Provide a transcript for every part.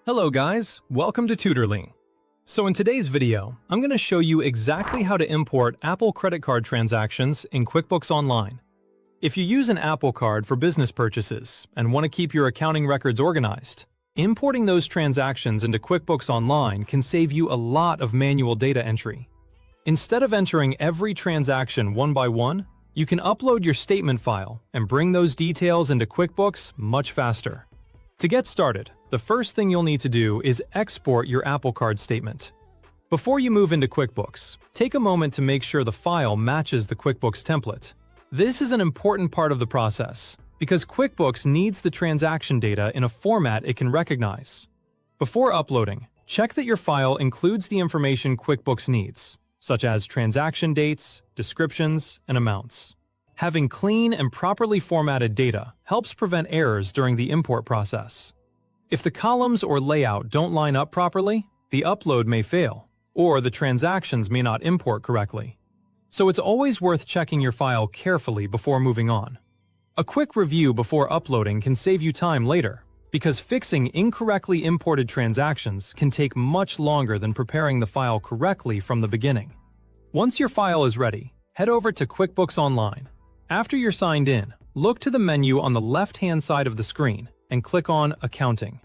Hello guys, welcome to Tutorly. So in today's video, I'm going to show you exactly how to import Apple credit card transactions in QuickBooks Online. If you use an Apple card for business purchases and want to keep your accounting records organized, importing those transactions into QuickBooks Online can save you a lot of manual data entry. Instead of entering every transaction one by one, you can upload your statement file and bring those details into QuickBooks much faster. To get started, the first thing you'll need to do is export your Apple Card statement. Before you move into QuickBooks, take a moment to make sure the file matches the QuickBooks template. This is an important part of the process because QuickBooks needs the transaction data in a format it can recognize. Before uploading, check that your file includes the information QuickBooks needs, such as transaction dates, descriptions, and amounts. Having clean and properly formatted data helps prevent errors during the import process. If the columns or layout don't line up properly, the upload may fail, or the transactions may not import correctly. So it's always worth checking your file carefully before moving on. A quick review before uploading can save you time later, because fixing incorrectly imported transactions can take much longer than preparing the file correctly from the beginning. Once your file is ready, head over to QuickBooks Online. After you're signed in, look to the menu on the left-hand side of the screen and click on Accounting.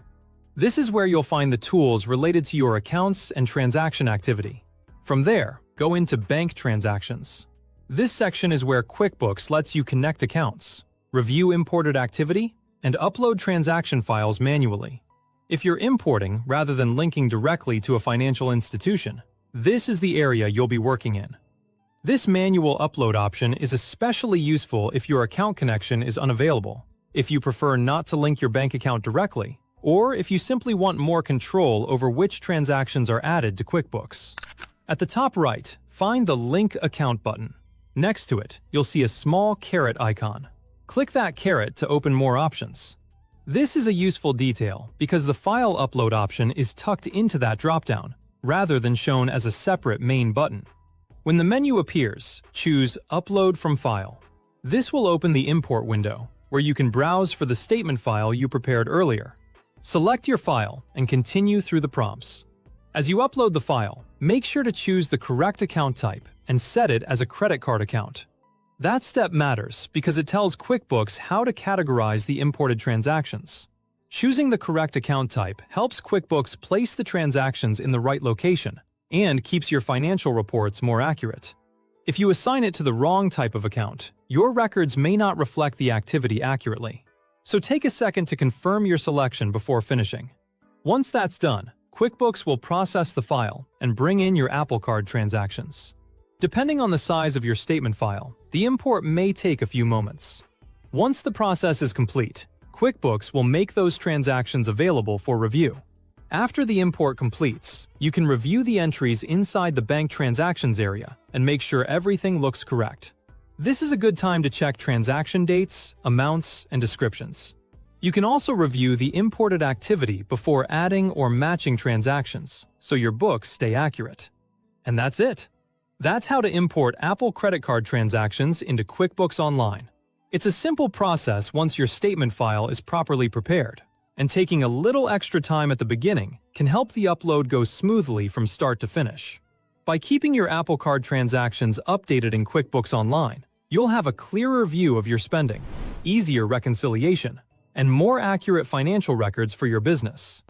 This is where you'll find the tools related to your accounts and transaction activity. From there, go into Bank Transactions. This section is where QuickBooks lets you connect accounts, review imported activity, and upload transaction files manually. If you're importing rather than linking directly to a financial institution, this is the area you'll be working in. This manual upload option is especially useful if your account connection is unavailable, if you prefer not to link your bank account directly, or if you simply want more control over which transactions are added to QuickBooks. At the top right, find the Link Account button. Next to it, you'll see a small caret icon. Click that caret to open more options. This is a useful detail because the File Upload option is tucked into that dropdown, rather than shown as a separate main button. When the menu appears, choose Upload from File. This will open the import window, where you can browse for the statement file you prepared earlier. Select your file and continue through the prompts. As you upload the file, make sure to choose the correct account type and set it as a credit card account. That step matters because it tells QuickBooks how to categorize the imported transactions. Choosing the correct account type helps QuickBooks place the transactions in the right location and keeps your financial reports more accurate. If you assign it to the wrong type of account, your records may not reflect the activity accurately. So take a second to confirm your selection before finishing. Once that's done, QuickBooks will process the file and bring in your Apple Card transactions. Depending on the size of your statement file, the import may take a few moments. Once the process is complete, QuickBooks will make those transactions available for review. After the import completes, you can review the entries inside the Bank Transactions area and make sure everything looks correct. This is a good time to check transaction dates, amounts, and descriptions. You can also review the imported activity before adding or matching transactions, so your books stay accurate. And that's it. That's how to import Apple credit card transactions into QuickBooks Online. It's a simple process once your statement file is properly prepared, and taking a little extra time at the beginning can help the upload go smoothly from start to finish. By keeping your Apple Card transactions updated in QuickBooks Online, you'll have a clearer view of your spending, easier reconciliation, and more accurate financial records for your business.